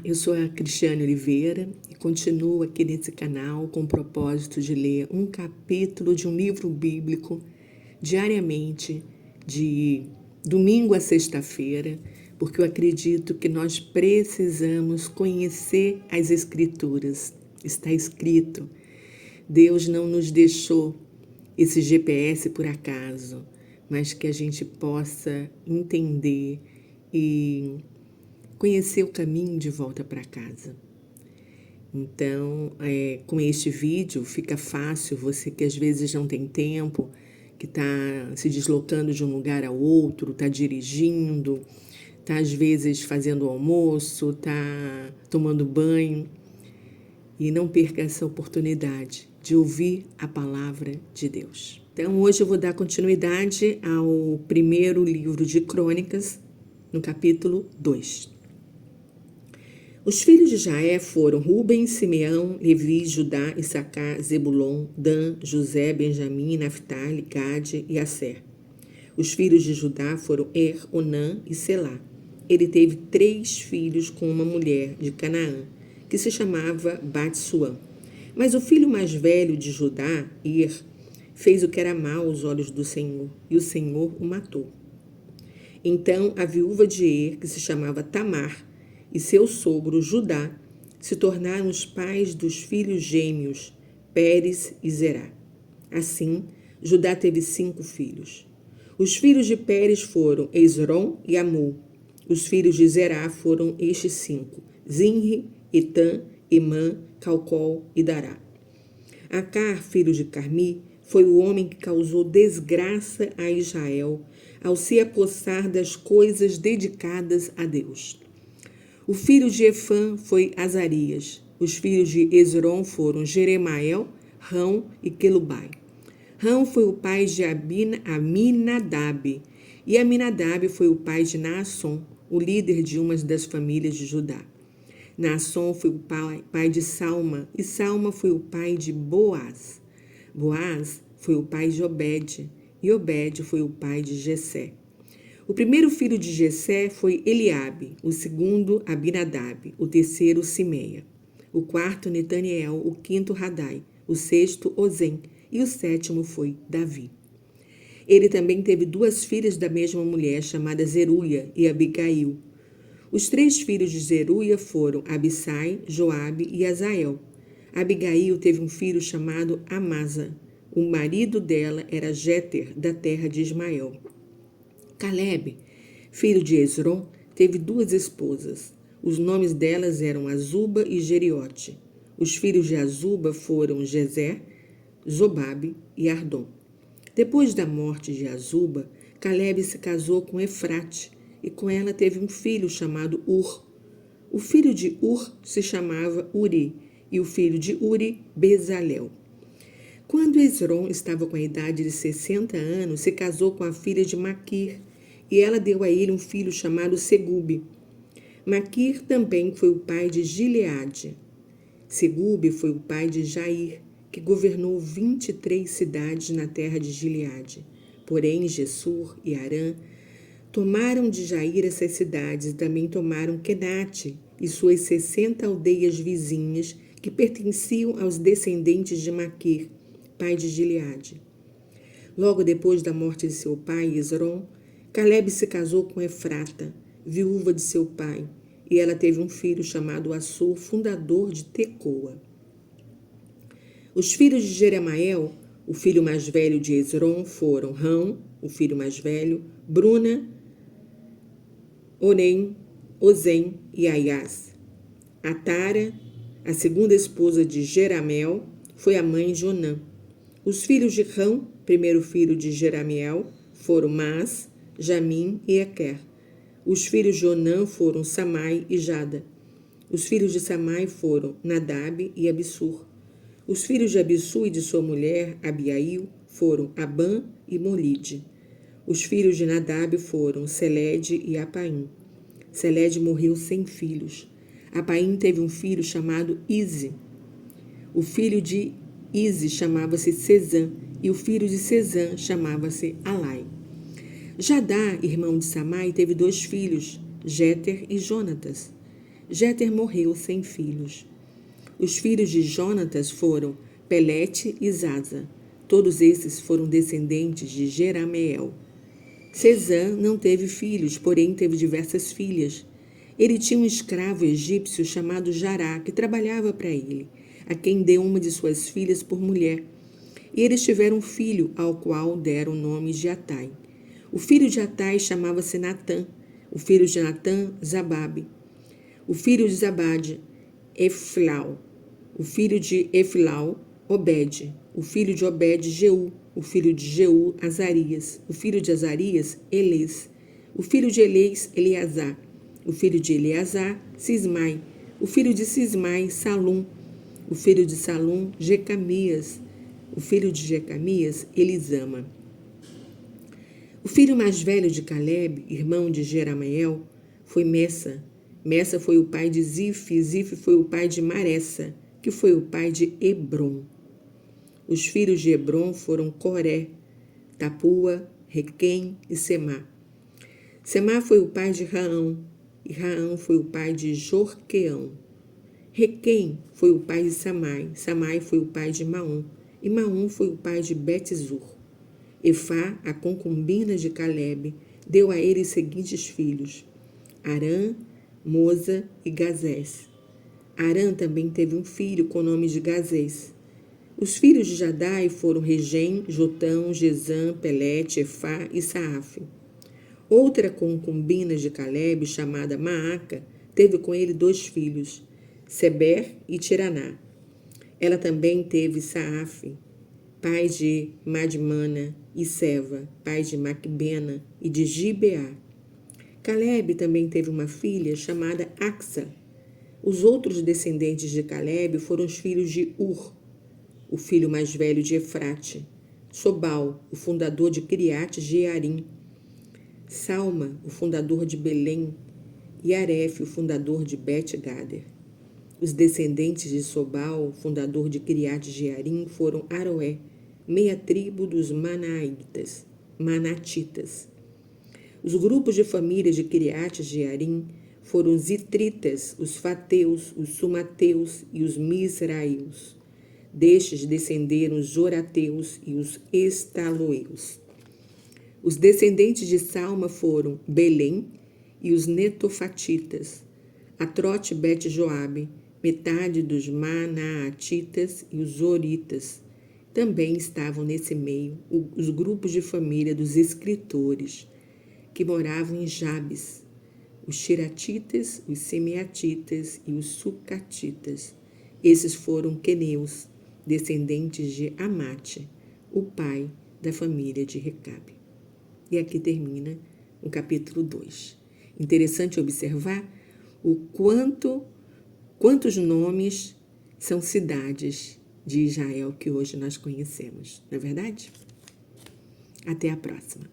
eu sou a Cristiane Oliveira e continuo aqui nesse canal com o propósito de ler um capítulo de um livro bíblico diariamente, de domingo a sexta-feira, porque eu acredito que nós precisamos conhecer as Escrituras. Está escrito, Deus não nos deixou esse GPS por acaso, mas que a gente possa entender e conhecer o caminho de volta para casa. Então, com este vídeo fica fácil, você que às vezes não tem tempo, que está se deslocando de um lugar a outro, está dirigindo, está às vezes fazendo o almoço, está tomando banho, e não perca essa oportunidade de ouvir a palavra de Deus. Então, hoje eu vou dar continuidade ao primeiro livro de Crônicas, no capítulo 2. Os filhos de Jaé foram Ruben, Simeão, Levi, Judá, Issacar, Zebulon, Dan, José, Benjamim, Naftali, Gade e Asser. Os filhos de Judá foram Onã e Selá. Ele teve 3 filhos com uma mulher de Canaã, que se chamava Bat-Suã. Mas o filho mais velho de Judá, fez o que era mau aos olhos do Senhor, e o Senhor o matou. Então a viúva de que se chamava Tamar, e seu sogro Judá se tornaram os pais dos filhos gêmeos, Pérez e Zerá. Assim, Judá teve 5 filhos. Os filhos de Pérez foram Esrom e Amul. Os filhos de Zerá foram estes 5, Zinri, Etã, Emã, Calcol e Dará. Acar, filho de Carmi, foi o homem que causou desgraça a Israel ao se apossar das coisas dedicadas a Deus. O filho de Efã foi Azarias. Os filhos de Esrom foram Jeremael, Rão e Quelubai. Rão foi o pai de Aminadab, e Aminadab foi o pai de Naasson, o líder de uma das famílias de Judá. Naasson foi o pai de Salma, e Salma foi o pai de Boaz. Boaz foi o pai de Obed, e Obed foi o pai de Jessé. O primeiro filho de Jessé foi Eliabe, o segundo Abinadab, o terceiro Simeia, o quarto Netaniel, o quinto Radai, o sexto Ozem e o sétimo foi Davi. Ele também teve 2 filhas da mesma mulher, chamadas Zeruia e Abigail. Os 3 filhos de Zeruia foram Abissai, Joabe e Azael. Abigail teve um filho chamado Amasa. O marido dela era Jéter, da terra de Ismael. Caleb, filho de Esrom, teve 2 esposas. Os nomes delas eram Azuba e Jeriote. Os filhos de Azuba foram Jezer, Zobabe e Ardom. Depois da morte de Azuba, Caleb se casou com Efrate e com ela teve um filho chamado Ur. O filho de Ur se chamava Uri e o filho de Uri, Bezalel. Quando Esrom estava com a idade de 60 anos, se casou com a filha de Maquir, e ela deu a ele um filho chamado Segube. Maquir também foi o pai de Gileade. Segube foi o pai de Jair, que governou 23 cidades na terra de Gileade. Porém, Gessur e Arã tomaram de Jair essas cidades e também tomaram Quenate e suas 60 aldeias vizinhas que pertenciam aos descendentes de Maquir, pai de Gileade. Logo depois da morte de seu pai, Esrom, Caleb se casou com Efrata, viúva de seu pai, e ela teve um filho chamado Assur, fundador de Tecoa. Os filhos de Jeremael, o filho mais velho de Esrom, foram Rão, o filho mais velho, Bruna, Orem, Ozem e Aias. Atara, a segunda esposa de Jerameel, foi a mãe de Onã. Os filhos de Rão, primeiro filho de Jeramiel, foram Mas, Jamim e Equer. Os filhos de Onã foram Samai e Jada. Os filhos de Samai foram Nadab e Abissur. Os filhos de Abissu e de sua mulher, Abiail, foram Abã e Molide. Os filhos de Nadab foram Selede e Apaim. Selede morreu sem filhos. Apaim teve um filho chamado Ize. O filho de Ize chamava-se Sezã, e o filho de Sezã chamava-se Alai. Jadá, irmão de Samai, teve 2 filhos, Jéter e Jonatas. Jéter morreu sem filhos. Os filhos de Jonatas foram Pelete e Zaza. Todos esses foram descendentes de Jerameel. Sesã não teve filhos, porém teve diversas filhas. Ele tinha um escravo egípcio chamado Jará, que trabalhava para ele, a quem deu uma de suas filhas por mulher. E eles tiveram um filho, ao qual deram o nome de Atai. O filho de Atai chamava-se Natã. O filho de Natã, Zababe. O filho de Zabade, Eflau. O filho de Eflau, Obed. O filho de Obed, Jeú. O filho de Jeú, Azarias. O filho de Azarias, Elês. O filho de Elês, Eleazar. O filho de Eleazar, Sismai. O filho de Sismai, Salum. O filho de Salum, Jecamias. O filho de Jecamias, Elisama. O filho mais velho de Caleb, irmão de Jerameel, foi Messa. Messa foi o pai de Zif. Zif foi o pai de Maressa, que foi o pai de Hebron. Os filhos de Hebron foram Coré, Tapua, Requém e Semá. Semá foi o pai de Raão, e Raão foi o pai de Jorqueão. Requém foi o pai de Samai, Samai foi o pai de Maom, e Maom foi o pai de Betzur. Efá, a concubina de Caleb, deu a ele os seguintes filhos: Arã, Moza e Gazés. Arã também teve um filho com o nome de Gazés. Os filhos de Jadai foram Regem, Jotão, Gesam, Pelete, Efá e Saaf. Outra concubina de Caleb, chamada Maaca, teve com ele 2 filhos, Seber e Tiraná. Ela também teve Saaf, pai de Madmana, e Seva, pai de Macbena e de Gibeá. Caleb também teve uma filha chamada Axa. Os outros descendentes de Caleb foram os filhos de Ur, o filho mais velho de Efrate, Sobal, o fundador de Criate Jearim, Salma, o fundador de Belém, e Aref, o fundador de Bet-Gader. Os descendentes de Sobal, fundador de Criate Jearim, foram Aroé, meia tribo dos Manatitas. Os grupos de famílias de Criate Jearim foram os Itritas, os Fateus, os Sumateus e os Misraíos. Destes descenderam os Jorateus e os Estaloeus. Os descendentes de Salma foram Belém e os Netofatitas, Atrote Bet-Joabe, metade dos Manaatitas e os Zoritas. Também estavam nesse meio os grupos de família dos escritores, que moravam em Jabes, os Tiratitas, os Semeatitas e os Sucatitas. Esses foram queneus, descendentes de Amate, o pai da família de Recabe. E aqui termina o capítulo 2. Interessante observar o quantos nomes são cidades de Israel que hoje nós conhecemos, não é verdade? Até a próxima.